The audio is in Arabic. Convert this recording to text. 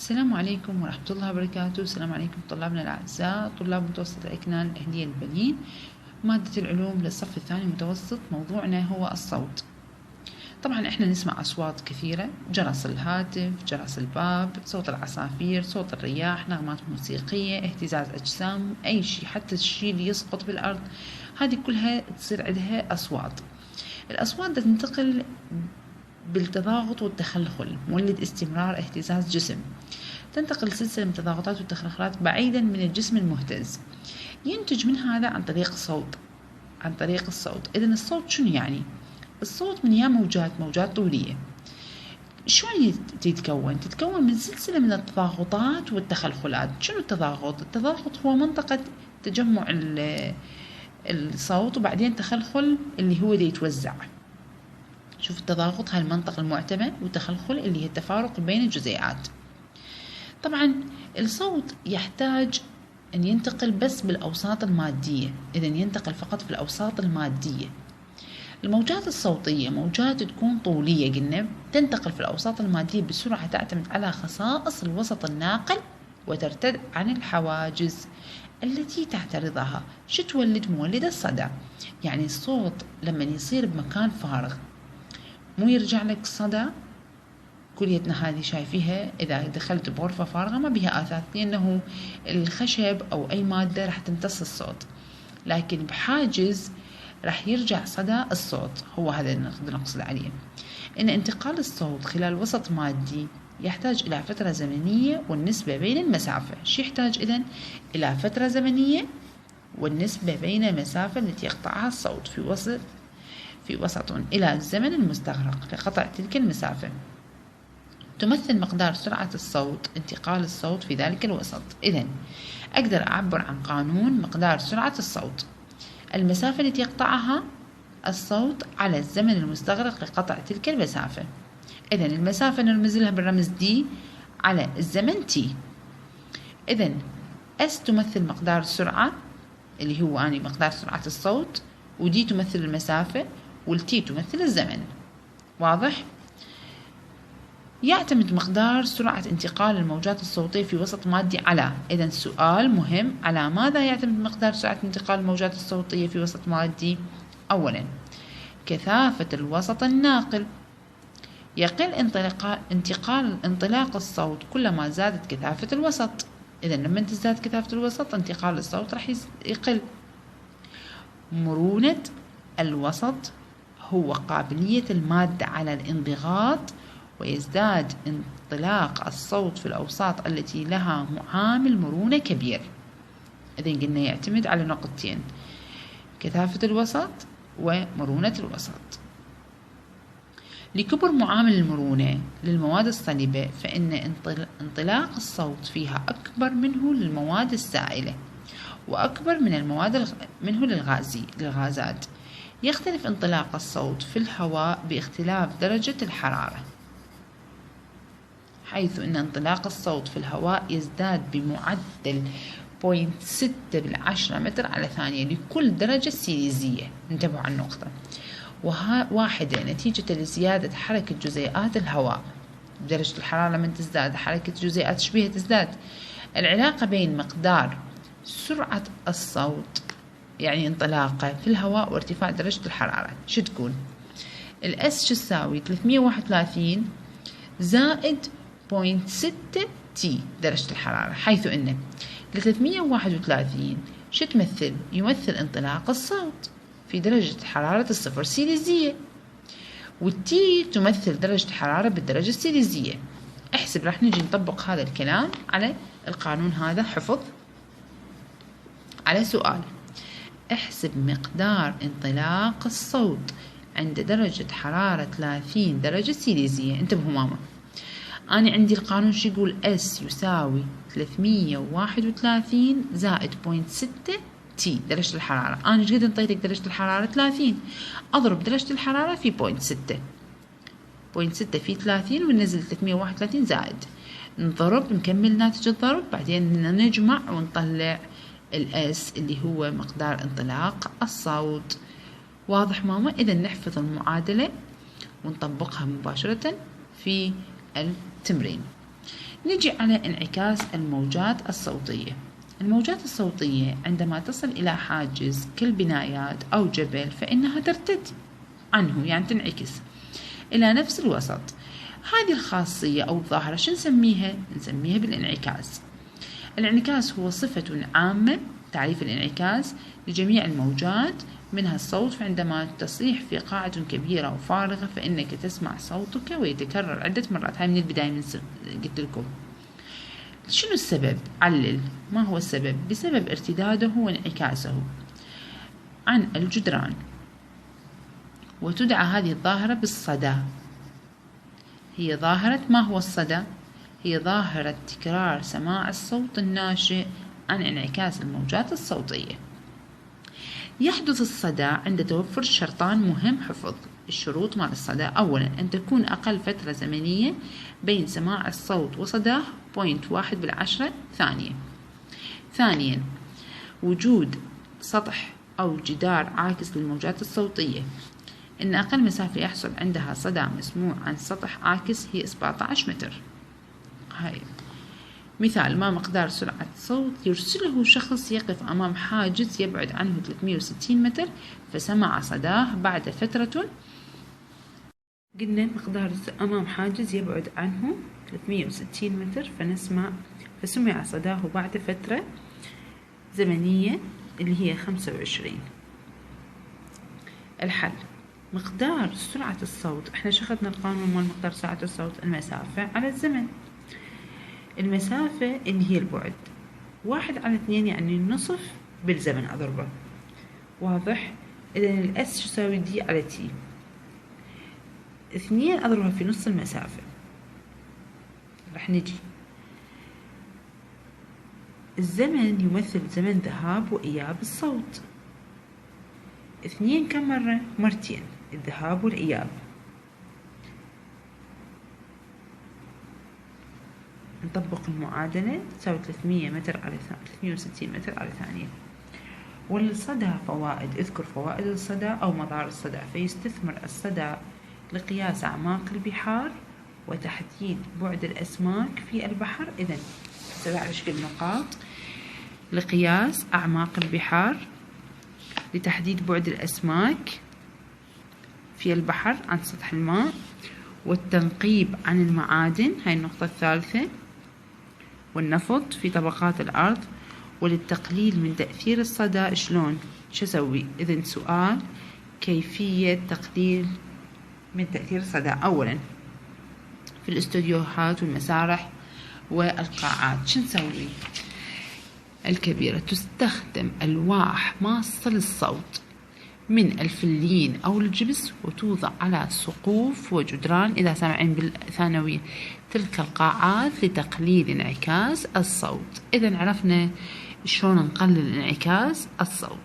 السلام عليكم ورحمة الله وبركاته. السلام عليكم طلابنا الأعزاء، طلاب متوسط الإكنان الأهلية البنين، مادة العلوم للصف الثاني متوسط. موضوعنا هو الصوت. طبعا احنا نسمع أصوات كثيرة، جرس الهاتف، جرس الباب، صوت العصافير، صوت الرياح، نغمات موسيقية، اهتزاز أجسام، أي شيء، حتى الشيء اللي يسقط بالأرض، هذه كلها تصير عندها أصوات. الأصوات تنتقل بالتضاغط والتخلخل، مولد استمرار اهتزاز جسم. تنتقل سلسلة من التضاغطات والتخلخلات بعيدا من الجسم المهتز، ينتج من هذا عن طريق الصوت. إذن الصوت شنو يعني؟ الصوت من موجات طولية. شلون تتكون من سلسلة من التضاغطات والتخلخلات. شنو التضاغط؟ التضاغط هو منطقة تجمع الصوت، وبعدين تخلخل اللي هو يتوزع. شوف التضاغط هاي المنطقة المعتمة، والتخلخل اللي هي التفارق بين الجزيئات. طبعا الصوت يحتاج أن ينتقل بس بالأوساط المادية، إذن ينتقل فقط في الأوساط المادية. الموجات الصوتية موجات تكون طولية، قلنا تنتقل في الأوساط المادية بسرعة، تعتمد على خصائص الوسط الناقل وترتد عن الحواجز التي تعترضها. شو تولد؟ مولد الصدى. يعني الصوت لما يصير بمكان فارغ مو يرجع لك صدى. كليتنا هذه شايفيها إذا دخلت بغرفة فارغة ما بها آثاث، لأنه الخشب أو أي مادة راح تمتص الصوت، لكن بحاجز راح يرجع صدى الصوت. هو هذا اللي نقصد عليه، إن انتقال الصوت خلال وسط مادي يحتاج إلى فترة زمنية والنسبة بين المسافة. شو يحتاج إذن؟ إلى فترة زمنية والنسبة بين المسافة التي يقطعها الصوت في وسط إلى الزمن المستغرق لقطع تلك المسافة. تمثل مقدار سرعة الصوت انتقال الصوت في ذلك الوسط. إذن أقدر أعبر عن قانون مقدار سرعة الصوت: المسافة التي يقطعها الصوت على الزمن المستغرق لقطع تلك المسافة. إذن المسافة نرمز لها بالرمز دي على الزمن تي. إذن S تمثل مقدار السرعة اللي هو مقدار سرعة الصوت، ودي تمثل المسافة، والتي تمثل الزمن. واضح؟ يعتمد مقدار سرعة انتقال الموجات الصوتية في وسط مادي على، إذا سؤال مهم، على ماذا يعتمد مقدار سرعة انتقال الموجات الصوتية في وسط مادي؟ أولا كثافة الوسط الناقل. يقل انطلاق الصوت كلما زادت كثافة الوسط. إذا لما تزداد كثافة الوسط انتقال الصوت راح يقل. مرونة الوسط هو قابلية المادة على الانضغاط، ويزداد انطلاق الصوت في الأوساط التي لها معامل مرونة كبير. إذن قلنا يعتمد على نقطتين: كثافة الوسط ومرونة الوسط. لكبر معامل المرونة للمواد الصلبة فإن انطلاق الصوت فيها أكبر منه للمواد السائلة، وأكبر من منه للغازات. يختلف انطلاق الصوت في الهواء باختلاف درجة الحرارة، حيث أن انطلاق الصوت في الهواء يزداد بمعدل 0.6 متر على ثانية لكل درجة سيليزية. انتبهوا على النقطة. واحدة نتيجة لزيادة حركة جزيئات الهواء. درجة الحرارة لما تزداد حركة جزيئات شبيهة تزداد. العلاقة بين مقدار سرعة الصوت يعني انطلاقه في الهواء وارتفاع درجة الحرارة شو تكون؟ الأس شو تساوي؟ 331 زائد 0.6 تي درجة الحرارة، حيث أن 331 شو تمثل؟ يمثل انطلاق الصوت في درجة حرارة الصفر سيليزية، والتي تمثل درجة الحرارة بالدرجة السيليزية. احسب، راح نجي نطبق هذا الكلام على القانون هذا حفظ على سؤال. احسب مقدار انطلاق الصوت عند درجة حرارة 30 درجة سيليزية. انتبهوا ماما، أنا عندي القانون شو يقول؟ S يساوي 331 زائد 0.6 تي درجة الحرارة. أنا ايش قد انطيتك درجة الحرارة؟ 30. أضرب درجة الحرارة في 0.6 في 30 وننزل 331 زائد، نضرب، نكمل ناتج الضرب، بعدين نجمع ونطلع الأس اللي هو مقدار انطلاق الصوت. واضح ماما؟ إذا نحفظ المعادلة ونطبقها مباشرة في التمرين. نجي على انعكاس الموجات الصوتية. الموجات الصوتية عندما تصل إلى حاجز كالبنايات أو جبل فإنها ترتد عنه، يعني تنعكس إلى نفس الوسط. هذه الخاصية أو الظاهرة شو نسميها؟ نسميها بالانعكاس. الانعكاس هو صفة عامة، تعريف الانعكاس لجميع الموجات منها الصوت، فعندما تصيح في قاعة كبيرة وفارغة فإنك تسمع صوتك ويتكرر عدة مرات. هاي من البداية قلت لكم. شنو السبب؟ علل. ما هو السبب؟ بسبب ارتداده وانعكاسه عن الجدران، وتدعى هذه الظاهرة بالصدى. هي ظاهرة، ما هو الصدى؟ هي ظاهرة تكرار سماع الصوت الناشئ عن انعكاس الموجات الصوتية. يحدث الصدى عند توفر شرطان مهم حفظ. الشروط مال الصدى: أولا أن تكون أقل فترة زمنية بين سماع الصوت وصداه 0.1 ثانية. ثانيا وجود سطح أو جدار عاكس للموجات الصوتية. إن أقل مسافة يحصل عندها صدى مسموع عن سطح عاكس هي 17 متر. هاي مثال: ما مقدار سرعة صوت يرسله شخص يقف أمام حاجز يبعد عنه 360 متر فسمع صداه بعد فترة. قلنا مقدار أمام حاجز يبعد عنه 360 متر فسمع صداه بعد فترة زمنية اللي هي 25. الحل: مقدار سرعة الصوت، احنا شخدنا القانون مال مقدار سرعة الصوت، المسافة على الزمن. المسافة اللي هي البعد، 1/2 يعني النصف بالزمن أضربه. واضح؟ إذن الأس شو يساوي؟ دي على تي. 2 أضربها في نص المسافة، رح نجي الزمن يمثل زمن ذهاب وإياب الصوت. 2 كم مرة؟ مرتين، الذهاب والإياب. نطبق المعادلة تساوي 360 متر على ثانية. وللصدى فوائد: اذكر فوائد الصدى أو مظاهر الصدى. فيستثمر الصدى لقياس أعماق البحار وتحديد بعد الأسماك في البحر. إذن نسوي على شكل نقاط: لقياس أعماق البحار، لتحديد بعد الأسماك في البحر عن سطح الماء، والتنقيب عن المعادن، هاي النقطة الثالثة، والنفط في طبقات الأرض، وللتقليل من تأثير الصدى. شلون؟ شو أسوي؟ إذن سؤال: كيفية تقليل من تأثير الصدى. أولا في الاستوديوهات والمسارح والقاعات شو نسوي؟ الكبيرة تستخدم ألواح ماصة للصوت من الفلين أو الجبس وتوضع على سقوف وجدران إذا سامعين بالثانوية تلك القاعات لتقليل انعكاس الصوت. إذن عرفنا شلون نقلل انعكاس الصوت.